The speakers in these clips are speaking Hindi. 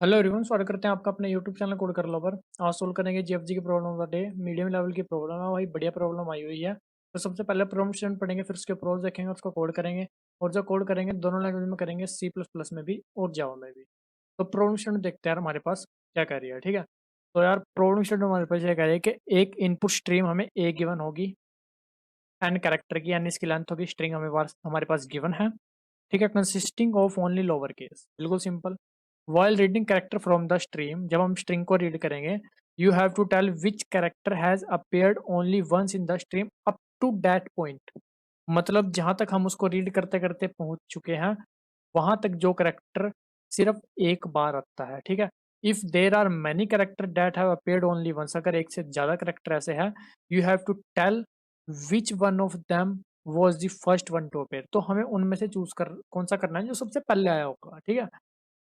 हेलो एवरीवन, स्वागत करते हैं आपका अपने यूट्यूब चैनल कोड कर लो पर। आज सोल्व करेंगे जीएफजी की problem of the day. Medium level की प्रॉब्लम है भाई, बढ़िया प्रॉब्लम आई हुई है। तो सबसे पहले प्रॉब्लम स्टेटमेंट पढ़ेंगे, फिर उसके प्रोज देखेंगे, उसको कोड करेंगे। और जो कोड करेंगे दोनों लैंग्वेज में करेंगे, सी प्लस प्लस में भी और जावा में भी। तो प्रॉब्लम स्टेटमेंट देखते हैं यार हमारे पास क्या कह रही है। ठीक है, तो यार प्रॉब्लम स्टेटमेंट हमारे पास ये कह रही है कि एक इनपुट स्ट्रीम हमें ए गिवन होगी, एन कैरेक्टर की, एन इसकी लेंथ होगी, स्ट्रिंग हमारे पास गिवन है। ठीक है, consisting of only lower case, बिल्कुल simple. While reading character from the stream, जब हम स्ट्रिंग को रीड करेंगे, you have to tell which character has appeared only once in the stream up to that point. मतलब जहां तक हम उसको रीड करते करते पहुंच चुके हैं, वहां तक जो कैरेक्टर सिर्फ एक बार आता है। ठीक है, if there are many character that have appeared only once, अगर एक से ज्यादा कैरेक्टर ऐसे हैं, you have to tell which one of them was the first one to appear. तो हमें उनमें से चूज कर कौन सा करना है जो सबसे पहले आया होगा। ठीक है,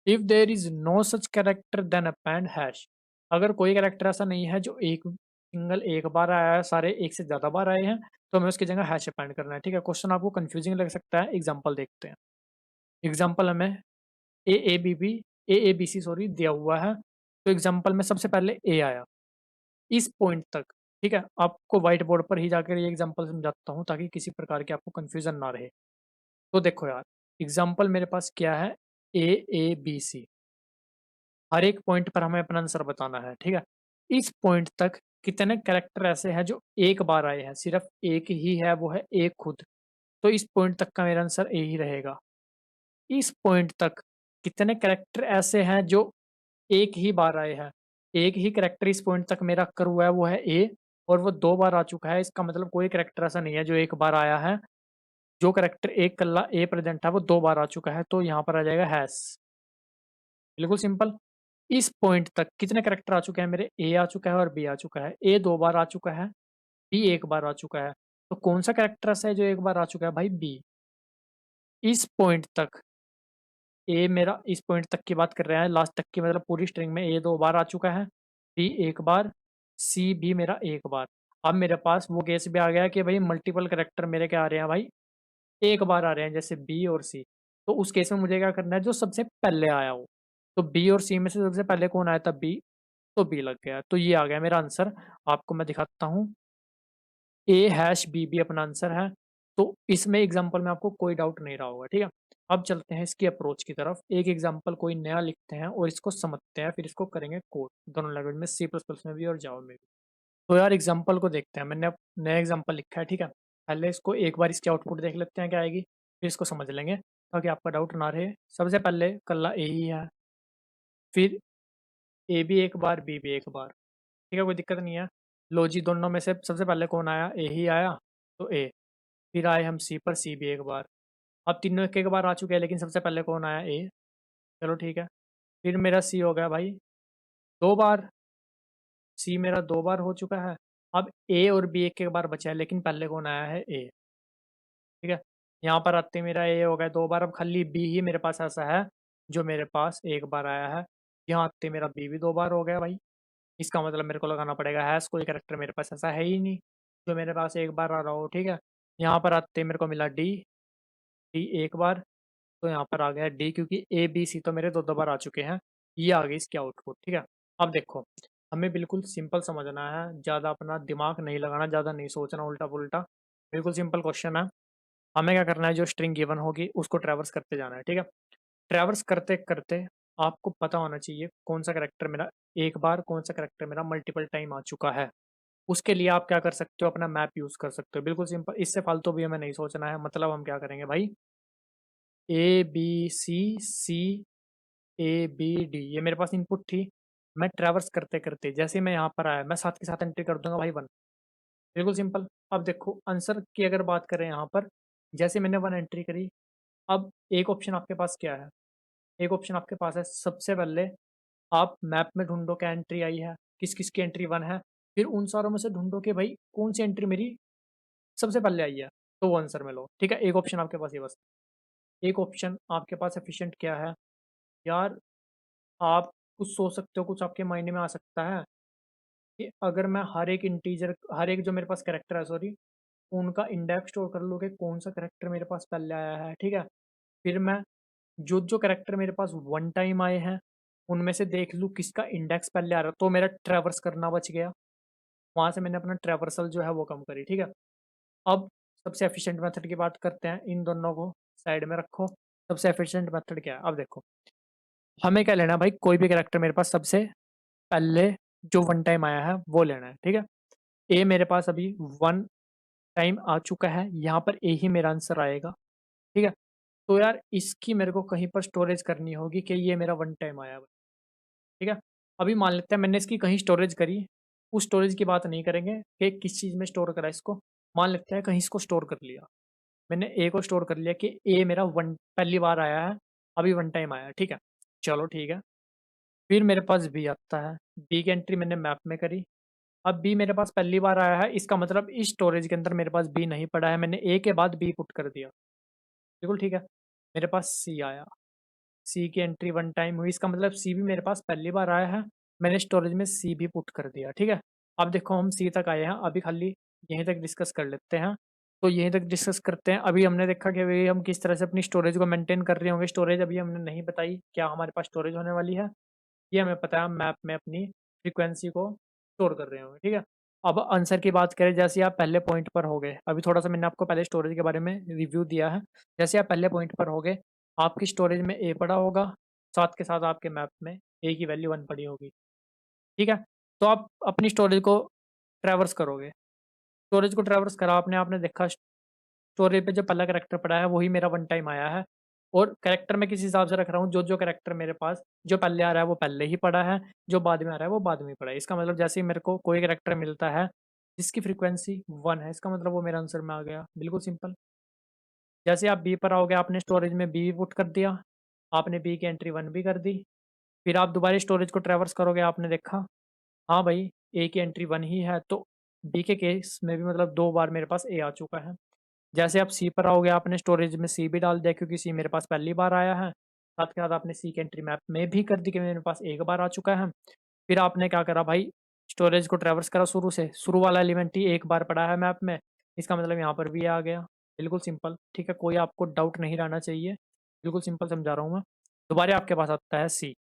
if there is no such character then append hash. अगर कोई कैरेक्टर ऐसा नहीं है जो एक सिंगल एक बार आया है, सारे एक से ज्यादा बार आए हैं, तो हमें उसकी जगह हैश अपेंड करना है। ठीक है, क्वेश्चन आपको कंफ्यूजिंग लग सकता है, एग्जाम्पल देखते हैं। एग्जाम्पल हमें ए ए बी सी सॉरी दिया हुआ है। तो एग्जाम्पल में सबसे पहले ए आया इस पॉइंट तक। ठीक है, आपको व्हाइट बोर्ड पर ही जाकर ये एग्जाम्पल समझाता हूँ ताकि किसी प्रकार की आपको कंफ्यूजन ना रहे। तो देखो यार, एग्जाम्पल मेरे पास क्या है, ए बी सी। हर एक पॉइंट पर हमें अपना आंसर बताना है। ठीक है, इस पॉइंट तक कितने कैरेक्टर ऐसे हैं जो एक बार आए हैं, सिर्फ एक ही है, वो है एक खुद। तो इस पॉइंट तक का मेरा आंसर ए ही रहेगा। इस पॉइंट तक कितने कैरेक्टर ऐसे हैं जो एक ही बार आए हैं, एक ही कैरेक्टर इस पॉइंट तक मेरा कर हुआ है, वो है ए। और वो दो बार आ चुका है, इसका मतलब कोई कैरेक्टर ऐसा नहीं है जो एक बार आया है। जो कैरेक्टर एक कल्ला ए प्रेजेंट है वो दो बार आ चुका है, तो यहाँ पर आ जाएगा हैश। बिल्कुल सिंपल। इस पॉइंट तक कितने कैरेक्टर आ चुके हैं मेरे, ए आ चुका है और बी आ चुका है। ए दो बार आ चुका है, बी एक बार आ चुका है। तो कौन सा कैरेक्टर ऐसा है जो एक बार आ चुका है भाई, बी। इस पॉइंट तक ए मेरा, इस पॉइंट तक की बात कर रहे हैं, लास्ट तक की, मतलब पूरी स्ट्रिंग में ए दो बार आ चुका है, बी एक बार, सी भी मेरा एक बार। अब मेरे पास वो केस भी आ गया कि भाई मल्टीपल कैरेक्टर मेरे क्या आ रहे हैं भाई, एक बार आ रहे हैं, जैसे बी और सी। तो उस केस में मुझे क्या करना है, जो सबसे पहले आया हो। तो बी और सी में से सबसे पहले कौन आया था, बी। तो बी लग गया, तो ये आ गया मेरा आंसर। आपको मैं दिखाता हूँ, ए हैश बी भी अपना आंसर है। तो इसमें एग्जाम्पल में आपको कोई डाउट नहीं रहा होगा। ठीक है, अब चलते हैं इसकी अप्रोच की तरफ। एक एग्जाम्पल कोई नया लिखते हैं और इसको समझते हैं, फिर इसको करेंगे कोड, दोनों लैंग्वेज में, सी प्लस प्लस में भी और जावा में भी। तो यार एग्जाम्पल को देखते हैं, मैंने अब नया एग्जाम्पल लिखा है। ठीक है, पहले इसको एक बार इसकी आउटपुट देख लेते हैं क्या आएगी, फिर इसको समझ लेंगे ताकि आपका डाउट ना रहे। सबसे पहले कल्ला ए ही है, फिर ए भी एक बार, बी भी एक बार। ठीक है, कोई दिक्कत नहीं है। लो जी, दोनों में से सबसे पहले कौन आया, ए ही आया, तो ए। फिर आए हम सी पर, सी भी एक बार। अब तीनों एक एक बार आ चुके हैं, लेकिन सबसे पहले कौन आया, ए। चलो ठीक है, फिर मेरा सी हो गया भाई दो बार, सी मेरा दो बार हो चुका है। अब ए और बी एक एक बार बचा है, लेकिन पहले कौन आया है, ए। ठीक है, यहाँ पर आते मेरा ए हो गया दो बार, अब खाली बी ही मेरे पास ऐसा है जो मेरे पास एक बार आया है। यहाँ आते मेरा बी भी दो बार हो गया भाई। इसका मतलब मेरे को लगाना पड़ेगा हैश, कोई कैरेक्टर मेरे पास ऐसा है ही नहीं जो मेरे पास एक बार आ रहा हो। ठीक है, यहाँ पर आते मेरे को मिला डी, डी एक बार। तो यहाँ पर आ गया डी, क्योंकि ए बी सी तो मेरे दो दो बार आ चुके हैं। ये आ गई इसकी आउटपुट। ठीक है, अब देखो, हमें बिल्कुल सिंपल समझना है, ज़्यादा अपना दिमाग नहीं लगाना, ज़्यादा नहीं सोचना उल्टा पुल्टा। बिल्कुल सिंपल क्वेश्चन है। हमें क्या करना है, जो स्ट्रिंग गिवन होगी उसको ट्रैवर्स करते जाना है। ठीक है, ट्रैवर्स करते करते आपको पता होना चाहिए कौन सा करेक्टर मेरा एक बार, कौन सा करेक्टर मेरा मल्टीपल टाइम आ चुका है। उसके लिए आप क्या कर सकते हो, अपना मैप यूज़ कर सकते हो, बिल्कुल सिंपल। इससे फालतू भी हमें नहीं सोचना है। मतलब हम क्या करेंगे भाई, A B C, C A B D, ये मेरे पास इनपुट थी। मैं ट्रैवर्स करते करते जैसे मैं यहाँ पर आया, मैं साथ के साथ एंट्री कर दूंगा भाई वन। बिल्कुल सिंपल। अब देखो आंसर की अगर बात करें यहाँ पर, जैसे मैंने वन एंट्री करी, अब एक ऑप्शन आपके पास क्या है, एक ऑप्शन आपके पास है सबसे पहले आप मैप में ढूंढो क्या एंट्री आई है, किस किस की एंट्री वन है। फिर उन सारों में से ढूंढो कि भाई कौन सी एंट्री मेरी सबसे पहले आई है, तो वो आंसर में लो। ठीक है, एक ऑप्शन आपके पास ये बस, एक ऑप्शन आपके पास एफिशिएंट क्या है यार। आप कुछ सोच सकते हो, कुछ आपके माइंड में आ सकता है कि अगर मैं हर एक इंटीजर, हर एक जो मेरे पास करेक्टर है सॉरी, उनका इंडेक्स स्टोर कर लो कि कौन सा करेक्टर मेरे पास पहले आया है। ठीक है, फिर मैं जो जो करेक्टर मेरे पास वन टाइम आए हैं उनमें से देख लूँ किसका इंडेक्स पहले आ रहा है, तो मेरा ट्रैवर्स करना बच गया। वहाँ से मैंने अपना ट्रैवर्सल जो है वो कम करी, ठीक है। अब सबसे एफिशिएंट मेथड की बात करते हैं, इन दोनों को साइड में रखो। सबसे एफिशिएंट मेथड क्या है? अब देखो, हमें क्या लेना है भाई, कोई भी कैरेक्टर मेरे पास सबसे पहले जो वन टाइम आया है वो लेना है, ठीक है। ए मेरे पास अभी वन टाइम आ चुका है, यहाँ पर ए ही मेरा आंसर आएगा, ठीक है। तो यार इसकी मेरे को कहीं पर स्टोरेज करनी होगी कि ये मेरा वन टाइम आया है, ठीक है। अभी मान लेते हैं मैंने इसकी कहीं स्टोरेज करी, उस स्टोरेज की बात नहीं करेंगे कि किस चीज़ में स्टोर करा इसको। मान लेते हैं कहीं इसको स्टोर कर लिया, मैंने ए को स्टोर कर लिया कि ए मेरा वन पहली बार आया है, अभी वन टाइम आया है, ठीक है। चलो ठीक है। फिर मेरे पास बी आता है, बी की एंट्री मैंने मैप में करी। अब बी मेरे पास पहली बार आया है, इसका मतलब इस स्टोरेज के अंदर मेरे पास बी नहीं पड़ा है, मैंने ए के बाद बी पुट कर दिया, बिल्कुल ठीक है। मेरे पास सी आया, सी की एंट्री वन टाइम हुई, इसका मतलब सी भी मेरे पास पहली बार आया है, मैंने स्टोरेज में सी भी पुट कर दिया, ठीक है। अब देखो हम सी तक आए हैं, अभी खाली यहीं तक डिस्कस कर लेते हैं। तो यहीं तक डिस्कस करते हैं। अभी हमने देखा कि भाई हम किस तरह से अपनी स्टोरेज को मेंटेन कर रहे होंगे। स्टोरेज अभी हमने नहीं बताई क्या हमारे पास स्टोरेज होने वाली है, ये हमें पता है, हम मैप में अपनी फ्रीक्वेंसी को स्टोर कर रहे होंगे, ठीक है। अब आंसर की बात करें, जैसे आप पहले पॉइंट पर हो गए, अभी थोड़ा सा मैंने आपको पहले स्टोरेज के बारे में रिव्यू दिया है। जैसे आप पहले पॉइंट पर हो गए, आपकी स्टोरेज में ए पड़ा होगा, साथ के साथ आपके मैप में ए की वैल्यू वन पड़ी होगी, ठीक है। तो आप अपनी स्टोरेज को ट्रैवर्स करोगे, स्टोरेज को ट्रैवर्स करा आपने, आपने देखा स्टोरेज पे जो पहला कैरेक्टर पड़ा है वही मेरा वन टाइम आया है। और कैरेक्टर मैं किस हिसाब से रख रहा हूँ, जो जो कैरेक्टर मेरे पास जो पहले आ रहा है वो पहले ही पड़ा है, जो बाद में आ रहा है वो बाद में ही पड़ा है। इसका मतलब जैसे ही मेरे को कोई कैरेक्टर मिलता है जिसकी फ्रीक्वेंसी वन है, इसका मतलब वो मेरा आंसर में आ गया, बिल्कुल सिंपल। जैसे आप बी पर आओगे, आपने स्टोरेज में बी पुट कर दिया, आपने बी की एंट्री वन भी कर दी। फिर आप दोबारा स्टोरेज को ट्रैवर्स करोगे, आपने देखा हाँ भाई ए की एंट्री वन ही है, तो बी के केस में भी मतलब दो बार मेरे पास ए आ चुका है। जैसे आप सी पर आओगे, आपने स्टोरेज में सी भी डाल दिया क्योंकि सी मेरे पास पहली बार आया है। साथ के साथ आपने सी की एंट्री मैप में भी कर दी कि मेरे पास एक बार आ चुका है। फिर आपने क्या करा भाई, स्टोरेज को ट्रैवर्स करा शुरू से, शुरू वाला एलिमेंट ही एक बार पड़ा है मैप में, इसका मतलब यहाँ पर भी आ गया, बिल्कुल सिंपल, ठीक है। कोई आपको डाउट नहीं रहना चाहिए, बिल्कुल सिंपल समझा रहा हूँ मैं। दोबारा आपके पास आता है सी,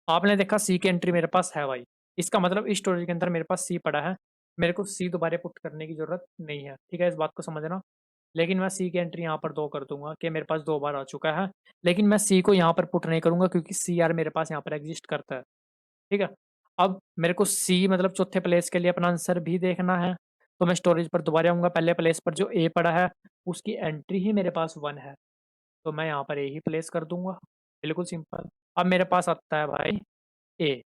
आपने देखा सी की एंट्री मेरे पास है भाई, इसका मतलब इस स्टोरेज के अंदर मेरे पास सी पड़ा है, मेरे को सी दोबारा पुट करने की जरूरत नहीं है, ठीक है, इस बात को समझना। लेकिन मैं सी की एंट्री यहाँ पर दो कर दूंगा कि मेरे पास दो बार आ चुका है। लेकिन मैं सी को यहाँ पर पुट नहीं करूंगा क्योंकि सी यार मेरे पास यहाँ पर एग्जिस्ट करता है, ठीक है। अब मेरे को सी मतलब चौथे प्लेस के लिए अपना आंसर भी देखना है, तो मैं स्टोरेज पर दोबारा आऊंगा, पहले प्लेस पर जो ए पड़ा है उसकी एंट्री ही मेरे पास वन है, तो मैं यहाँ पर ए ही प्लेस कर दूंगा, बिल्कुल सिंपल। अब मेरे पास आता है भाई ए,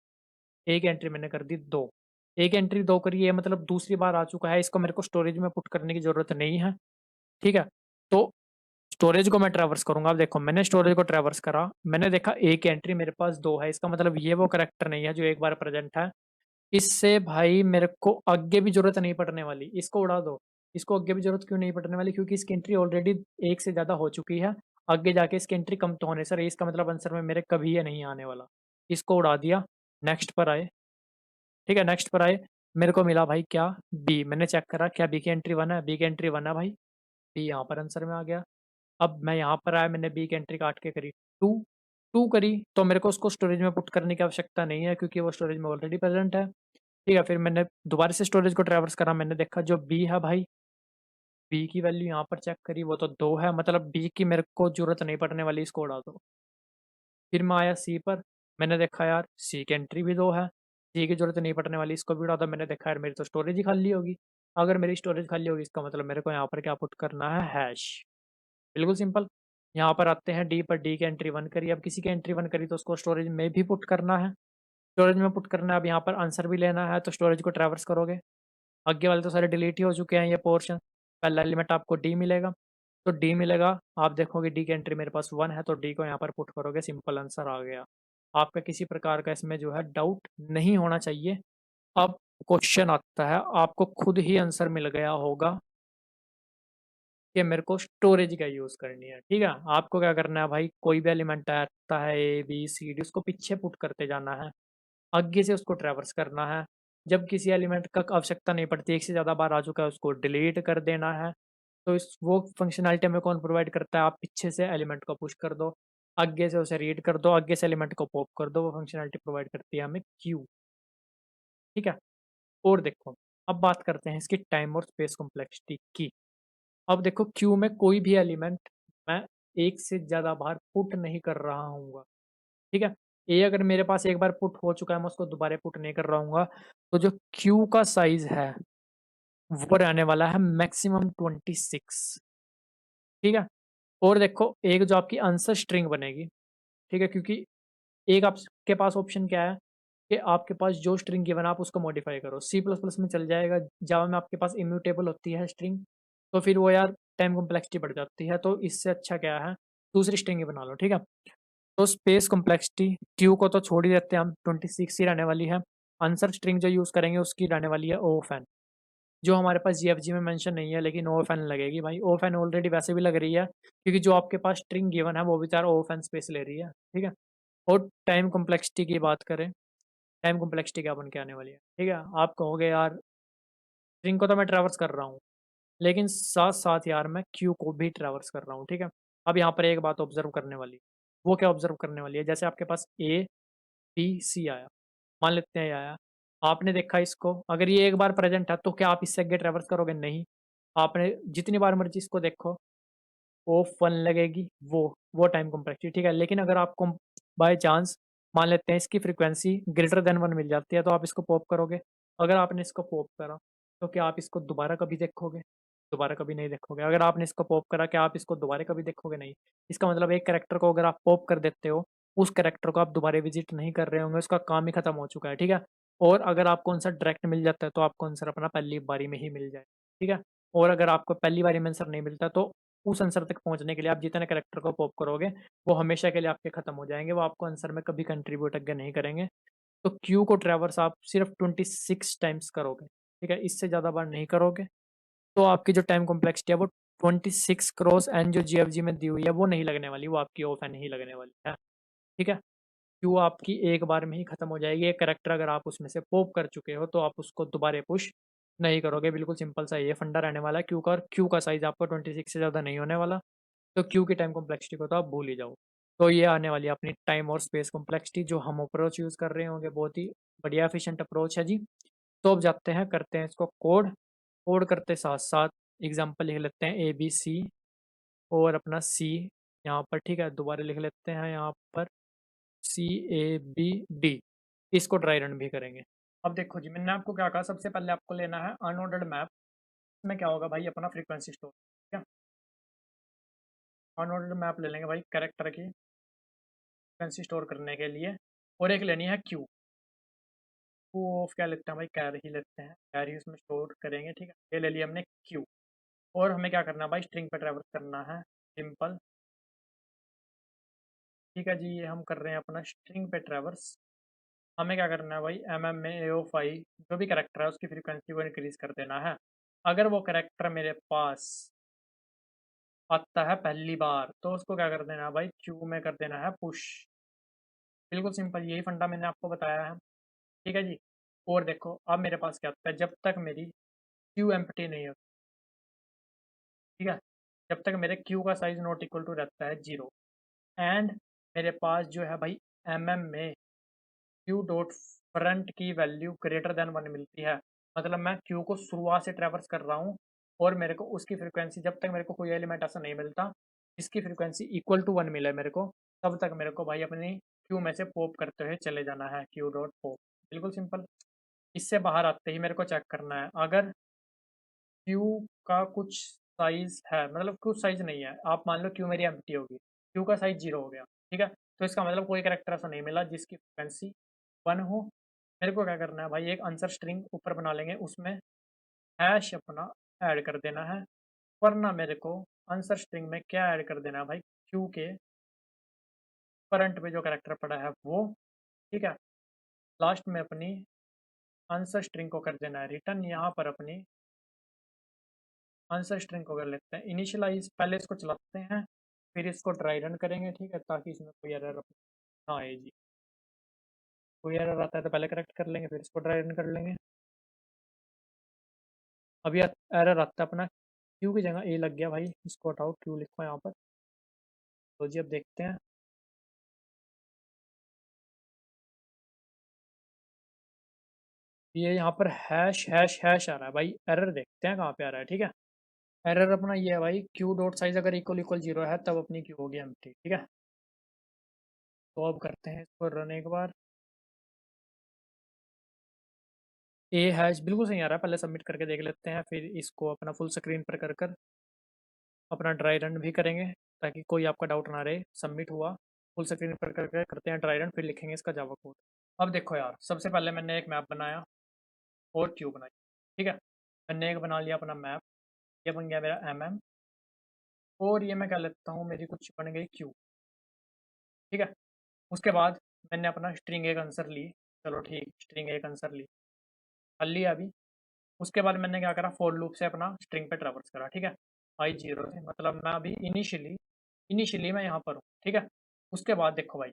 ए की एंट्री मैंने कर दी दो, ए की एंट्री दो करी है मतलब दूसरी बार आ चुका है, इसको मेरे को स्टोरेज में पुट करने की जरूरत नहीं है, ठीक है। तो स्टोरेज को मैं ट्रैवर्स करूंगा, अब देखो मैंने स्टोरेज को ट्रैवर्स करा, मैंने देखा ए की एंट्री मेरे पास दो है, इसका मतलब ये वो करेक्टर नहीं है जो एक बार प्रेजेंट है। इससे भाई मेरे को आगे भी जरूरत नहीं पड़ने वाली, इसको उड़ा दो। इसको आगे भी जरूरत क्यों नहीं पड़ने वाली, क्योंकि इसकी एंट्री ऑलरेडी एक से ज्यादा हो चुकी है, आगे जाके इसकी एंट्री कम तो होने से रही, इसका मतलब आंसर में मेरे कभी ये नहीं आने वाला। इसको उड़ा दिया, नेक्स्ट पर आए, ठीक है। नेक्स्ट पर आए, मेरे को मिला भाई क्या, बी, मैंने चेक करा क्या बी की एंट्री वन है, बी की एंट्री वन है भाई, बी यहाँ पर आंसर में आ गया। अब मैं यहाँ पर आया, मैंने बी की एंट्री काट के करी टू, टू करी तो मेरे को उसको स्टोरेज में पुट करने की आवश्यकता नहीं है क्योंकि वो स्टोरेज में ऑलरेडी प्रेजेंट है, ठीक है। फिर मैंने दोबारा से स्टोरेज को ट्रैवर्स करा, मैंने देखा जो बी है भाई, बी की वैल्यू यहाँ पर चेक करी वो तो दो है, मतलब बी की मेरे को जरूरत नहीं पड़ने वाली, इसको उड़ा दो। फिर मैं आया सी पर, मैंने देखा यार सी की एंट्री भी दो है, सी की जरूरत नहीं पड़ने वाली, इसको भी उड़ा दो। मैंने देखा यार मेरी तो स्टोरेज ही खाली होगी, अगर मेरी स्टोरेज खाली होगी इसका मतलब मेरे को यहाँ पर क्या पुट करना है, हैश, बिल्कुल सिंपल। यहाँ पर आते हैं डी पर, डी की एंट्री वन करी, अब किसी की एंट्री वन करी तो उसको स्टोरेज में भी पुट करना है, स्टोरेज में पुट करना है। अब यहाँ पर आंसर भी लेना है तो स्टोरेज को ट्रैवर्स करोगे, आगे वाले तो सारे डिलीट ही हो चुके हैं ये पोर्शन, पहला एलिमेंट आपको डी मिलेगा, तो डी मिलेगा, आप देखोगे डी की एंट्री मेरे पास वन है तो डी को यहाँ पर पुट करोगे, सिंपल आंसर आ गया। आपका किसी प्रकार का इसमें जो है डाउट नहीं होना चाहिए। अब क्वेश्चन आता है, आपको खुद ही आंसर मिल गया होगा कि मेरे को स्टोरेज का यूज करनी है, ठीक है। आपको क्या करना है भाई, कोई भी एलिमेंट आता है ए बी सी डी, उसको पीछे पुट करते जाना है, आगे से उसको ट्रैवर्स करना है। जब किसी एलिमेंट का आवश्यकता नहीं पड़ती, एक से ज़्यादा बार आ चुका है, उसको डिलीट कर देना है। तो इस वो फंक्शनैलिटी हमें कौन प्रोवाइड करता है, आप पीछे से एलिमेंट को पुश कर दो, आगे से उसे रीड कर दो, आगे से एलिमेंट को पॉप कर दो, वो फंक्शनैलिटी प्रोवाइड करती है हमें क्यू। ठीक है। और देखो, अब बात करते हैं इसकी टाइम और स्पेस कॉम्प्लेक्सिटी की। अब देखो क्यू में कोई भी एलिमेंट मैं एक से ज़्यादा बार पुट नहीं कर रहा हूँगा। ठीक है। ए अगर मेरे पास एक बार पुट हो चुका है, मैं उसको दोबारा पुट नहीं कर रहा हूँगा, तो जो क्यू का साइज है वो रहने वाला है मैक्सिमम 26। ठीक है। और देखो एक जो आपकी आंसर स्ट्रिंग बनेगी, ठीक है, क्योंकि एक आपके पास ऑप्शन क्या है कि आपके पास जो स्ट्रिंग गिवन है आप उसको मॉडिफाई करो। सी प्लस प्लस में चल जाएगा, जावा में आपके पास इम्यूटेबल होती है स्ट्रिंग, तो फिर वो यार टाइम कॉम्प्लेक्सिटी बढ़ जाती है, तो इससे अच्छा क्या है दूसरी स्ट्रिंग ही बना लो। ठीक है। तो स्पेस कॉम्प्लेक्सिटी क्यू को तो छोड़ ही देते हैं हम, 26 ही रहने वाली है। आंसर स्ट्रिंग जो यूज़ करेंगे उसकी रहने वाली है ओ एन, जो हमारे पास जीएफजी में मेंशन नहीं है, लेकिन ओ एन लगेगी भाई। ओ एन ऑलरेडी वैसे भी लग रही है, क्योंकि जो आपके पास स्ट्रिंग गिवन है वो भी चार ओ एन स्पेस ले रही है। ठीक है। और टाइम कॉम्प्लेक्सिटी की बात करें, टाइम कॉम्प्लेक्सिटी क्या बन के आने वाली है। ठीक है। आप कहोगे यार स्ट्रिंग को तो मैं ट्रैवर्स कर रहा हूँ, लेकिन साथ साथ यार मैं क्यू को भी ट्रैवर्स कर रहा हूँ। ठीक है। अब यहाँ पर एक बात ऑब्जर्व करने वाली, वो क्या ऑब्जर्व करने वाली है, जैसे आपके पास ए बी सी आया, मान लेते हैं ये आया, आपने देखा इसको, अगर ये एक बार प्रेजेंट है तो क्या आप इससे आगे ट्रैवर्स करोगे? नहीं। आपने जितनी बार मर्जी इसको देखो वो फन लगेगी, वो टाइम कॉम्प्लेक्सिटी। ठीक है। लेकिन अगर आपको बाय चांस मान लेते हैं इसकी फ्रीक्वेंसी ग्रेटर देन 1 मिल जाती है, तो आप इसको पॉप करोगे। अगर आपने इसको पॉप करा तो क्या आप इसको दोबारा कभी देखोगे? दोबारा कभी नहीं देखोगे। अगर आपने इसको पॉप करा, क्या आप इसको दोबारा कभी देखोगे? नहीं। इसका मतलब एक कैरेक्टर को अगर आप पॉप कर देते हो, उस कैरेक्टर को आप दोबारा विजिट नहीं कर रहे होंगे, उसका काम ही खत्म हो चुका है। ठीक है। और अगर आपको आंसर डायरेक्ट मिल जाता है तो आपको आंसर अपना पहली बारी में ही मिल जाए। ठीक है। और अगर आपको पहली बारी में आंसर नहीं मिलता, तो उस आंसर तक पहुंचने के लिए आप जितने कैरेक्टर को पॉप करोगे वो हमेशा के लिए आपके खत्म हो जाएंगे, वो आपको आंसर में कभी कंट्रीब्यूट आगे नहीं करेंगे। तो क्यू को ट्रैवर्स आप सिर्फ 26 टाइम्स करोगे। ठीक है। इससे ज़्यादा बार नहीं करोगे, तो आपकी जो टाइम कॉम्प्लेक्सिटी है वो 26 क्रॉस एन जो जीएफजी में दी हुई है वो नहीं लगने वाली, वो आपकी ऑफ एन ही लगने वाली है। ठीक है। क्यू आपकी एक बार में ही खत्म हो जाएगी। एक करेक्टर अगर आप उसमें से पॉप कर चुके हो तो आप उसको दोबारा पुश नहीं करोगे। बिल्कुल सिंपल सा ये फंडा रहने वाला है क्यू का, और क्यू का साइज आपका 26 से ज़्यादा नहीं होने वाला, तो क्यू की टाइम कॉम्प्लेक्सिटी को तो आप भूल ही जाओ। तो ये आने वाली है अपनी टाइम और स्पेस कॉम्प्लेक्सिटी, जो हम अप्रोच यूज़ कर रहे होंगे, बहुत ही बढ़िया एफिशिएंट अप्रोच है जी। तो अब जाते हैं, करते हैं इसको कोड। कोड करते साथ साथ एग्जाम्पल लिख लेते हैं ए बी सी और अपना सी यहाँ पर। ठीक है। दोबारा लिख लेते हैं यहाँ पर सी ए बी डी, इसको ड्राई रन भी करेंगे। अब देखो जी, मैंने आपको क्या कहा, सबसे पहले आपको लेना है अनऑर्डर्ड मैप। इसमें क्या होगा भाई, अपना फ्रीक्वेंसी स्टोर। ठीक है। अनऑर्डर्ड मैप ले लेंगे भाई कैरेक्टर की फ्रीक्वेंसी स्टोर करने के लिए, और एक लेनी है क्यू। वो क्या लेते हैं भाई, कैर ही लेते हैं, कैर ही उसमें स्टोर करेंगे। ठीक है। ये ले लिया हमने क्यू। और हमें क्या करना है भाई, स्ट्रिंग पे ट्रैवल करना है, सिंपल। ठीक है जी, ये हम कर रहे हैं अपना स्ट्रिंग पे ट्रैवर्स। हमें क्या करना है भाई, एम एम में AO5 जो भी करेक्टर है उसकी फ्रीक्वेंसी को इंक्रीज कर देना है। अगर वो करेक्टर मेरे पास आता है पहली बार तो उसको क्या कर देना है भाई, क्यू में कर देना है पुश। बिल्कुल सिंपल, यही फंडा मैंने आपको बताया है। ठीक है जी। और देखो अब मेरे पास क्या आता है, जब तक मेरी क्यू एम्प्टी नहीं होती, ठीक है, जब तक मेरे क्यू का साइज नॉट इक्वल टू रहता है 0, एंड मेरे पास जो है भाई एम एम में क्यू डॉट फ्रंट की वैल्यू ग्रेटर देन 1 मिलती है, मतलब मैं क्यू को शुरुआत से ट्रैवर्स कर रहा हूँ और मेरे को उसकी फ्रीक्वेंसी, जब तक मेरे को कोई एलिमेंट ऐसा नहीं मिलता जिसकी फ्रीक्वेंसी इक्वल टू 1 मिले मेरे को, तब तक मेरे को भाई अपनी क्यू में से पॉप करते हुए चले जाना है, क्यू डॉट पॉप। बिल्कुल सिंपल। इससे बाहर आते ही मेरे को चेक करना है, अगर क्यू का कुछ साइज है, मतलब कुछ साइज नहीं है, आप मान लो क्यू मेरी एम्प्टी होगी, क्यू का साइज 0 हो गया, ठीक है, तो इसका मतलब कोई करेक्टर ऐसा नहीं मिला जिसकी फ्रिक्वेंसी 1 हो। मेरे को क्या करना है भाई, एक आंसर स्ट्रिंग ऊपर बना लेंगे, उसमें हैश अपना ऐड कर देना है, वरना मेरे को आंसर स्ट्रिंग में क्या ऐड कर देना है भाई, क्यू के करंट में जो करेक्टर पड़ा है वो। ठीक है। लास्ट में अपनी आंसर स्ट्रिंग को कर देना है रिटर्न, यहाँ पर अपनी आंसर स्ट्रिंग को कर लेते हैं इनिशियलाइज। पहले इसको चलाते हैं, फिर इसको ड्राई रन करेंगे, ठीक है, ताकि इसमें कोई एरर ना आए जी। कोई एरर आता है तो पहले करेक्ट कर लेंगे, फिर इसको ड्राई रन कर लेंगे। अभी एरर आता है अपना क्यू की जगह ए लग गया भाई, इसको हटाओ, क्यू लिखो यहाँ पर। तो जी अब देखते हैं, ये यहाँ पर हैश हैश हैश आ रहा है भाई, एरर देखते हैं कहाँ पे आ रहा है, ठीक है। एरर अपना ये है भाई, क्यू डॉट साइज अगर इक्वल इक्वल जीरो है तब अपनी क्यू होगी एम्प्टी, ठीक है। तो अब करते हैं इसको रन एक बार। ए हैश बिल्कुल सही आ रहा है, पहले सबमिट करके देख लेते हैं, फिर इसको अपना फुल स्क्रीन पर कर कर अपना ड्राई रन भी करेंगे, ताकि कोई आपका डाउट ना रहे। सबमिट हुआ, फुल स्क्रीन पर करके करते हैं ड्राई रन, फिर लिखेंगे इसका जावा कोड। अब देखो यार, सबसे पहले मैंने एक मैप बनाया और क्यू बनाई, ठीक है। मैंने एक बना लिया अपना मैप, ये बन गया मेरा एम, और ये मैं कह लेता हूँ मेरी कुछ बन गई क्यू, ठीक है। उसके बाद मैंने अपना स्ट्रिंग एक आंसर ली, चलो ठीक, स्ट्रिंग एक आंसर ली, कर लिया अभी। उसके बाद मैंने क्या करा, फॉर लूप से अपना स्ट्रिंग पे ट्रैवर्स करा, ठीक है। आई जीरो से मतलब मैं अभी इनिशियली इनिशियली मैं यहाँ पर हूँ, ठीक है। उसके बाद देखो भाई,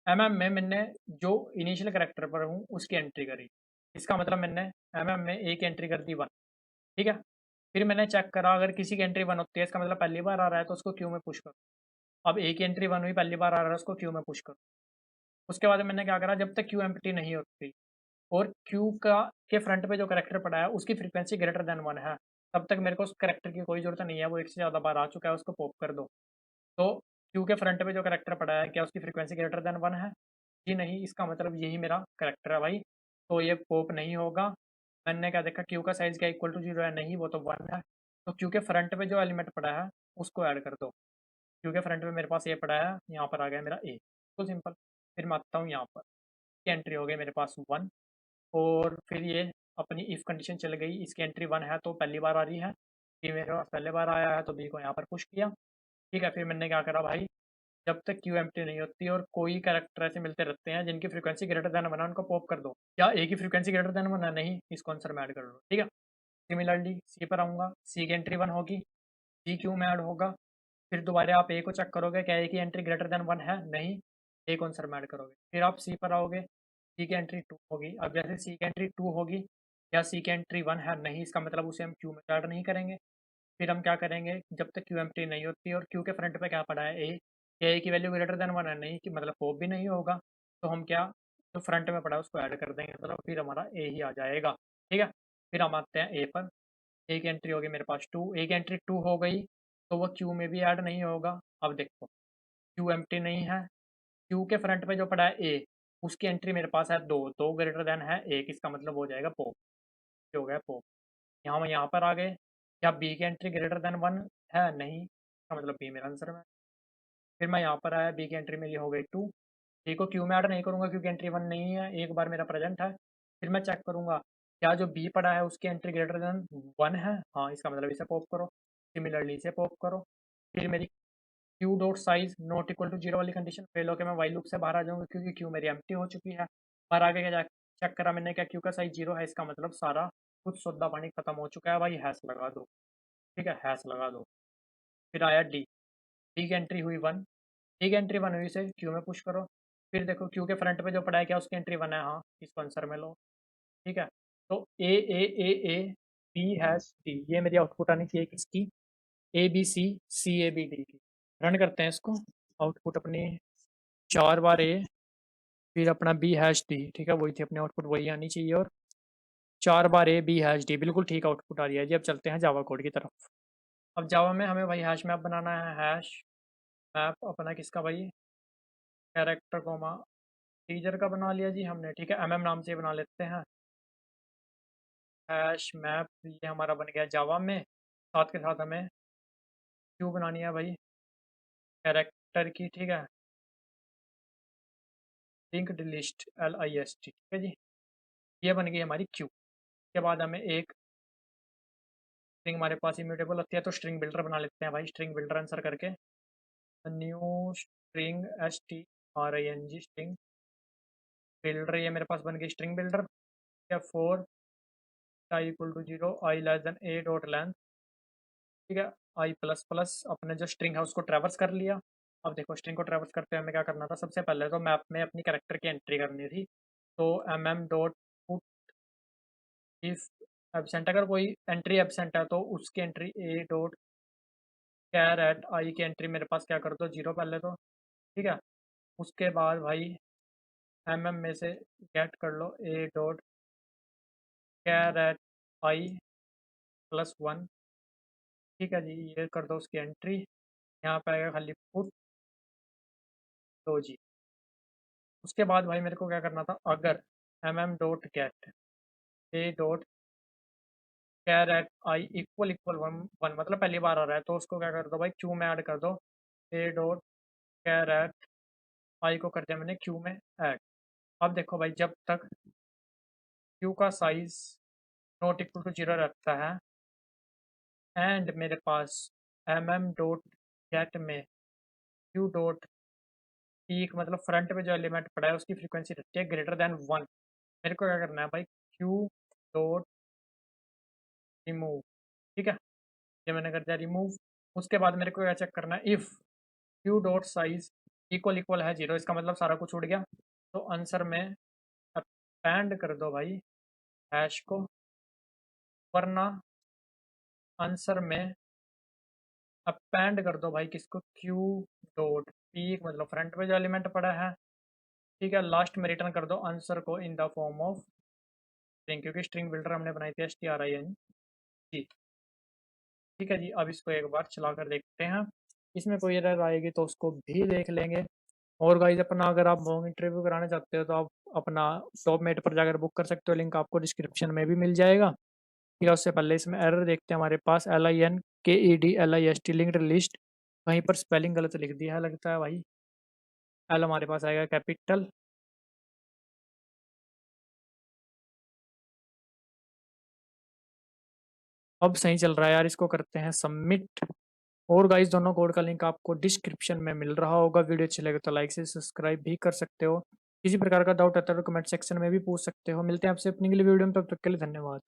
में मैंने जो इनिशियल करेक्टर पर हूँ उसकी एंट्री करी, इसका मतलब मैंने में एक एंट्री कर दी वन, ठीक है। फिर मैंने चेक करा, अगर किसी की एंट्री वन होती है इसका मतलब पहली बार आ रहा है तो उसको क्यू में पुश करो। अब एक की एंट्री वन हुई, पहली बार आ रहा है, उसको क्यू में पुश करो। उसके बाद मैंने क्या करा, जब तक क्यू एम्प्टी नहीं होती और क्यू का के फ्रंट पे जो करेक्टर पड़ा है उसकी फ्रीक्वेंसी ग्रेटर देन वन है, तब तक मेरे को उस करेक्टर की कोई जरूरत नहीं है, वो एक से ज़्यादा बार आ चुका है, उसको पॉप कर दो। तो क्यू के फ्रंट पे जो करेक्टर पड़ा है, क्या उसकी फ्रीक्वेंसी ग्रेटर देन वन है? जी नहीं, इसका मतलब यही मेरा करेक्टर है भाई, तो ये पॉप नहीं होगा। मैंने क्या देखा, क्यू का साइज़ क्या इक्वल टू जीरो है? नहीं, वो तो वन है। तो क्यू के फ्रंट पे जो एलिमेंट पड़ा है उसको ऐड कर दो। क्यू के फ्रंट पे मेरे पास ए पड़ा है, यहाँ पर आ गया मेरा ए, तो सिंपल। फिर मैं आता हूँ यहाँ पर, की एंट्री हो गई मेरे पास वन, और फिर ये अपनी इफ़ कंडीशन चल गई, इसकी एंट्री वन है तो पहली बार आ रही है, बी मेरे पास पहले बार आया है तो बी को यहाँ पर पुश किया, ठीक है। फिर मैंने क्या करा भाई, जब तक क्यू एम्प्टी नहीं होती और कोई कैरेक्टर ऐसे मिलते रहते हैं जिनकी फ्रीक्वेंसी ग्रेटर देन वन है, उनको पॉप कर दो। या ए की फ्रीक्वेंसी ग्रेटर देन वन है? नहीं, इसको आंसर में ऐड कर दो, ठीक है। सिमिलरली सी पर आऊँगा, सी की एंट्री वन होगी, सी क्यू में ऐड होगा। फिर दोबारा आप ए को चेक करोगे, क्या ए की एंट्री ग्रेटर देन वन है? नहीं, ए को आंसर में ऐड करोगे। फिर आप सी पर आओगे, सी की एंट्री टू होगी। अब जैसे सी की एंट्री टू होगी, या सी की एंट्री वन है? नहीं, इसका मतलब उसे हम क्यू में ऐड नहीं करेंगे। फिर हम क्या करेंगे, जब तक क्यू एम्प्टी नहीं होती और क्यू के फ्रंट पे क्या पड़ा है, ए की वैल्यू ग्रेटर देन वन है? नहीं, कि मतलब पॉप भी नहीं होगा। तो हम क्या, जो फ्रंट में पड़ा है उसको ऐड कर देंगे, मतलब फिर हमारा ए ही आ जाएगा, ठीक है। फिर हम आते हैं ए पर, एक एंट्री होगी मेरे पास टू, एक एंट्री टू हो गई तो वो क्यू में भी ऐड नहीं होगा। अब देखो, क्यू एम्प्टी नहीं है, क्यू के फ्रंट पे जो पड़ा है ए, उसकी एंट्री मेरे पास है दो, दो ग्रेटर देन है एक, इसका मतलब हो जाएगा पॉप, ये हो गया पॉप। यहाँ मैं यहाँ पर आ गए, क्या बी की एंट्री ग्रेटर देन वन है? नहीं, इसका मतलब बी मेरा आंसर में। फिर मैं यहाँ पर आया, बी की एंट्री मेरी हो गई टू, बी को क्यू में ऐड नहीं करूँगा क्योंकि एंट्री वन नहीं है, एक बार मेरा प्रेजेंट है। फिर मैं चेक करूँगा, क्या जो बी पड़ा है उसकी एंट्री ग्रेटर देन वन है? हाँ, इसका मतलब इसे पॉप करो। सिमिलरली इसे पॉप करो। फिर मेरी Q dot size not equal to zero वाली कंडीशन फेल होकर मैं वाइल लूप से बाहर आ जाऊँगा, क्योंकि क्यू मेरी एम्प्टी हो चुकी है। बाहर आके क्या चेक करा मैंने, क्या क्यू का साइज जीरो है? इसका मतलब सारा कुछ सौदा पानी खत्म हो चुका है भाई, हैश लगा दो, ठीक है, हैश लगा दो। फिर आया डी, डी की एंट्री हुई वन, डी की एंट्री वन हुई, से क्यू में पुश करो। फिर देखो क्यू के फ्रंट पे जो पड़ा है, क्या उसकी एंट्री वन है? हाँ, इसको आंसर में लो, ठीक है। तो ए बी हैश डी, ये मेरी आउटपुट आनी चाहिए किसकी, A B C A B D की। रन करते हैं इसको, आउटपुट अपनी चार बार ए, फिर अपना बी हैश डी, ठीक है, वही थी अपनी आउटपुट, वही आनी चाहिए। और चार बार ए बी हैश डी, बिल्कुल ठीक आउटपुट आ रही है जी। अब चलते हैं जावा कोड की तरफ। अब जावा में हमें भाई हैश मैप बनाना है, हैश मैप अपना किसका भाई, कैरेक्टर कोमा टीजर का बना लिया जी हमने, ठीक है, नाम से बना लेते हैं। हैश मैप ये हमारा बन गया जावा में, साथ के साथ हमें क्यू बनानी है भाई कैरेक्टर की, ठीक है, लिंक्ड लिस्ट LIST, ठीक है जी। ये बन गई हमारी क्यू। के बाद हमें एक स्ट्रिंग हमारे पास इम्यूटेबल होती है, तो स्ट्रिंग बिल्डर बना लेते हैं भाई, स्ट्रिंग बिल्डर आंसर करके new string STRING string builder, ये मेरे पास बन गई स्ट्रिंग बिल्डर। या for I equal to zero, I less than A dot length, ठीक है, आई प्लस प्लस, अपने जो स्ट्रिंग है उसको ट्रैवर्स कर लिया। अब देखो, स्ट्रिंग को ट्रैवर्स करते हुए हमें क्या करना था, सबसे पहले तो मैप में अपनी कैरेक्टर की एंट्री करनी थी। तो डॉट पुट इफ एबसेंट, अगर कोई एंट्री एबसेंट है तो उसकी entry a dot char at I की एंट्री मेरे पास क्या कर दो, जीरो पहले तो, ठीक है। उसके बाद भाई में से गेट कर लो ए डॉट कैरेट आई +1। ठीक है जी, ये कर दो उसकी एंट्री। यहाँ पे आएगा खाली पुट दो जी। उसके बाद भाई मेरे को क्या करना था, अगर mm.get a dot char at I equal 1 मतलब पहली बार आ रहा है, तो उसको क्या कर दो भाई, क्यू में ऐड कर दो। a डॉट कैरेट आई को कर दिया मैंने क्यू में ऐड। अब देखो भाई, जब तक क्यू का साइज नॉट इक्वल टू 0 रहता है एंड मेरे पास mm.get में क्यू डॉट पीक मतलब फ्रंट में जो एलिमेंट पड़ा है उसकी फ्रीक्वेंसी रहती है greater than 1, मेरे को क्या करना है भाई, क्यू डॉट रिमूव। ठीक है, ये मैंने कर दिया रिमूव। उसके बाद मेरे को क्या चेक करना है, if Q dot size equal है 0, इसका मतलब सारा कुछ उड़ गया। तो आंसर में अपेंड कर दो भाई हैश को, वरना आंसर में अपेंड कर दो भाई किसको, क्यू डॉट पीक मतलब फ्रंट में जो एलिमेंट पड़ा है। ठीक है, लास्ट में रिटर्न कर दो आंसर को in the form of string, क्योंकि स्ट्रिंग बिल्डर हमने बनाई थी string जी। ठीक है जी, अब इसको एक बार चला कर देखते हैं, इसमें कोई एरर आएगी तो उसको भी देख लेंगे। और गाइज अपना अगर आप मॉक इंटरव्यू कराने चाहते हो तो आप अपना टॉप मेट पर जाकर बुक कर सकते हो, लिंक आपको डिस्क्रिप्शन में भी मिल जाएगा। ठीक है, उससे पहले इसमें एरर देखते हैं हमारे पास, LINKED लिंक्ड लिस्ट, कहीं पर स्पेलिंग गलत लिख दिया है लगता है भाई। एल हमारे पास आएगा कैपिटल, अब सही चल रहा है यार, इसको करते हैं सबमिट। और गाइस दोनों कोड का लिंक आपको डिस्क्रिप्शन में मिल रहा होगा। वीडियो अच्छी लगे तो लाइक से सब्सक्राइब भी कर सकते हो। किसी प्रकार का डाउट आता है तो कमेंट सेक्शन में भी पूछ सकते हो। मिलते हैं आपसे अपनी अगली वीडियो में, तब तक के लिए धन्यवाद।